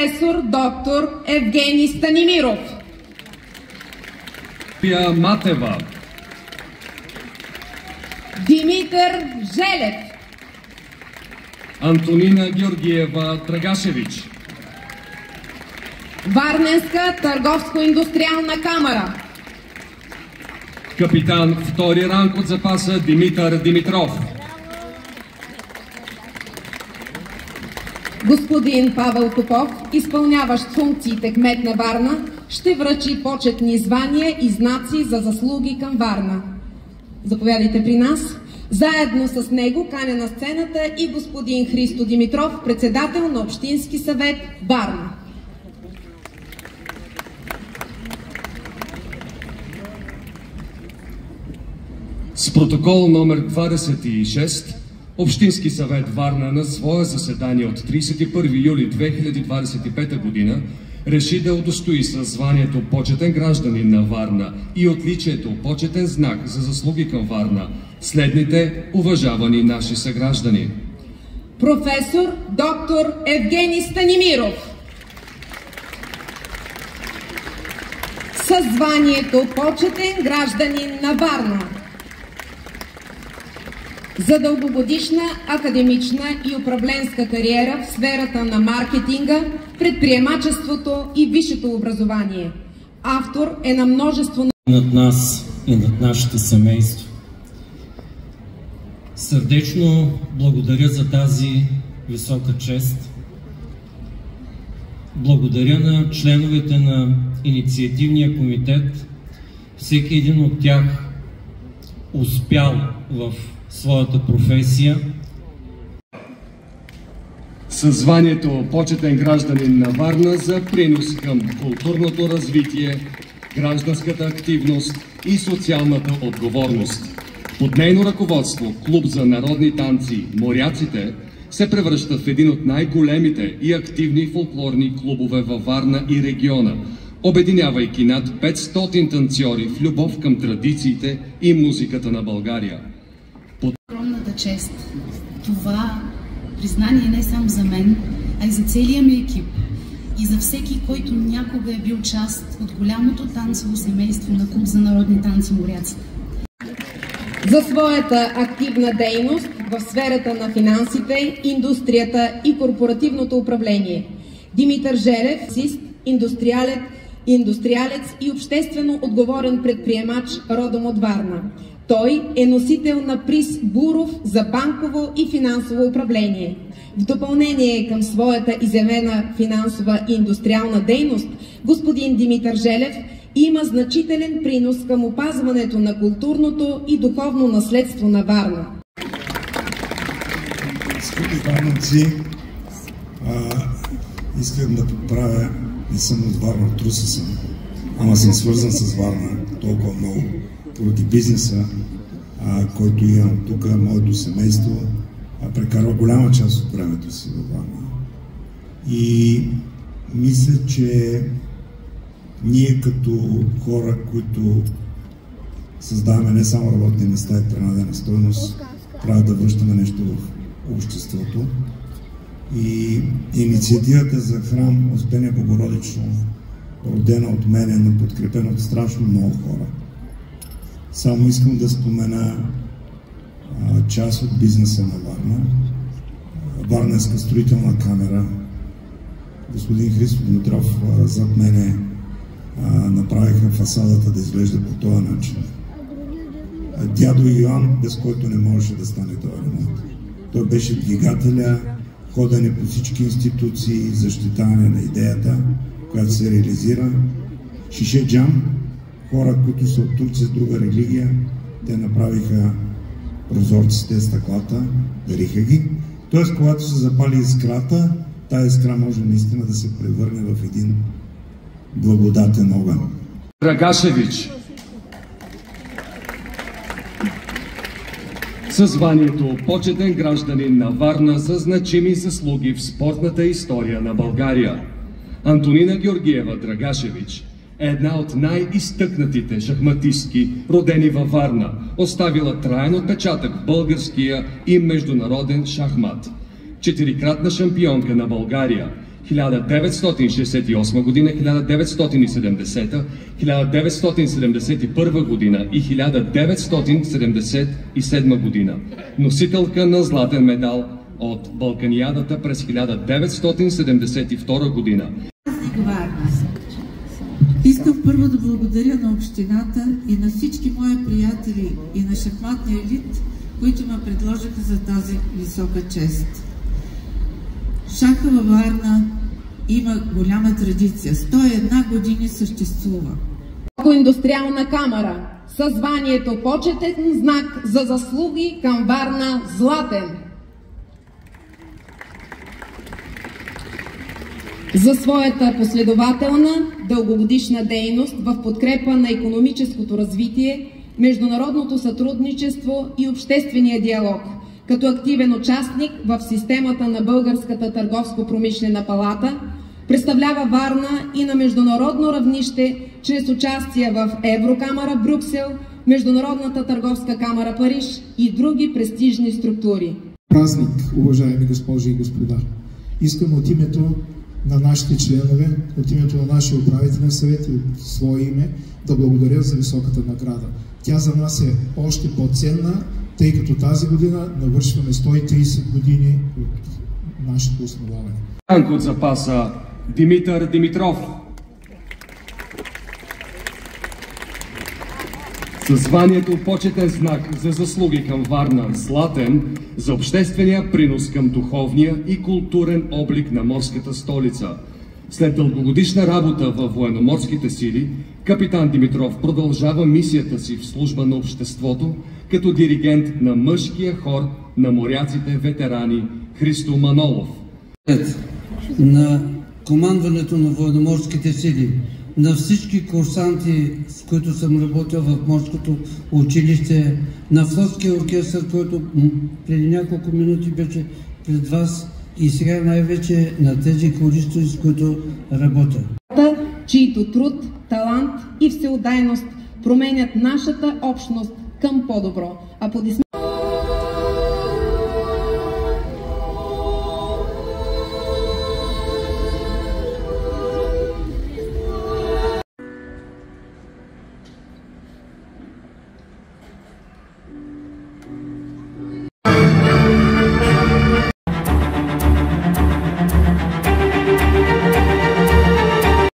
професор доктор Евгений Станимиров, Пия Матева, Димитър Желев, Антонина Георгиева Драгашевич, Варненска търговско-индустриална камара, капитан втори ранг от запаса Димитър Димитров, господин Павел Попов, изпълняващ функциите кмет на Варна, ще връчи почетни звания и знаци за заслуги към Варна. Заповядайте при нас. Заедно с него каня на сцената и господин Христо Димитров, председател на Общински съвет Варна. С протокол номер 26, Общински съвет Варна на свое заседание от 31 юли 2025 година реши да удостои със званието почетен гражданин на Варна и отличието почетен знак за заслуги към Варна следните уважавани наши съграждани: професор доктор Евгений Станимиров със званието почетен гражданин на Варна за дългогодишна академична и управленска кариера в сферата на маркетинга, предприемачеството и висшето образование. Автор е на множество над нас и над нашите семейства. Сърдечно благодаря за тази висока чест. Благодаря на членовете на инициативния комитет. Всеки един от тях успял в своята професия. Със званието почетен гражданин на Варна за принос към културното развитие, гражданската активност и социалната отговорност. Под нейно ръководство Клуб за народни танци «Моряците» се превръща в един от най-големите и активни фолклорни клубове във Варна и региона, обединявайки над 500 танцори в любов към традициите и музиката на България. Огромната чест. Това признание не само за мен, а и за целия ми екип и за всеки, който някога е бил част от голямото танцово семейство на Клуб за народни танци «Моряците». За своята активна дейност в сферата на финансите, индустрията и корпоративното управление. Димитър Желев, индустриалец и обществено отговорен предприемач родом от Варна. Той е носител на приз Буров за банково и финансово управление. В допълнение към своята изявена финансова и индустриална дейност, господин Димитър Желев има значителен принос към опазването на културното и духовно наследство на Варна. Скъпи варнаци, искам да поправя, не съм от Варна, от Русе съм, ама съм свързан с Варна толкова много, поради бизнеса, който имам тук, моето семейство прекарва голяма част от времето си във Варна. И мисля, че ние като хора, които създаваме не само работни места и принадена стойност, трябва да връщаме нещо в обществото. И инициативата за храм Успение Богородично, родена от мен, но подкрепена от страшно много хора. Само искам да спомена част от бизнеса на Варна. Варненска строителна камера. Господин Христо Димитров зад мене направиха фасадата да изглежда по този начин. Дядо Йоан, без който не можеше да стане този ремонт. Той беше двигателя, ходене по всички институции, защитаване на идеята, която се реализира. Шише Джам, хора, които са от Турция с друга религия, те направиха прозорците, стъклата, дариха ги. Тоест, когато се запали искрата, тази искра може наистина да се превърне в един благодатен огън. Драгашевич. Със званието почетен гражданин на Варна за значими заслуги в спортната история на България. Антонина Георгиева Драгашевич е една от най-изтъкнатите шахматистки, родени във Варна, оставила траен отпечатък в българския и международен шахмат. Четирикратна шампионка на България, 1968 година, 1970, 1971 година и 1977 година. Носителка на златен медал от Балканиадата през 1972 година. Искам първо да благодаря на общината и на всички мои приятели и на шахматния елит, които ме предложиха за тази висока чест. Шаха във Варна има голяма традиция. 101 години съществува. Индустриална камара със званието почетен знак за заслуги към Варна златен. За своята последователна, дългогодишна дейност в подкрепа на икономическото развитие, международното сътрудничество и обществения диалог, като активен участник в системата на Българската търговско-промишлена палата, представлява Варна и на международно равнище чрез участие в Еврокамара Брюксел, Международната търговска камара Париж и други престижни структури. Празник, уважаеми госпожи и господа! Искам от името на нашите членове, от името на нашия управителен съвет и от свое име да благодаря за високата награда. Тя за нас е още по-ценна, тъй като тази година навършваме 130 години от нашето основаване. Ранг от запаса Димитър Димитров. Със званието почетен знак за заслуги към Варна златен за обществения принос към духовния и културен облик на морската столица. След дългогодишна работа във военноморските сили, капитан Димитров продължава мисията си в служба на обществото като диригент на мъжкия хор на моряците ветерани Христо Манолов. На командването на военноморските сили, на всички курсанти, с които съм работил в морското училище, на флотския оркестър, който преди няколко минути беше пред вас, и сега най-вече на тези хористи, с които работя. Чието труд, талант и всеотдайност променят нашата общност към по-добро.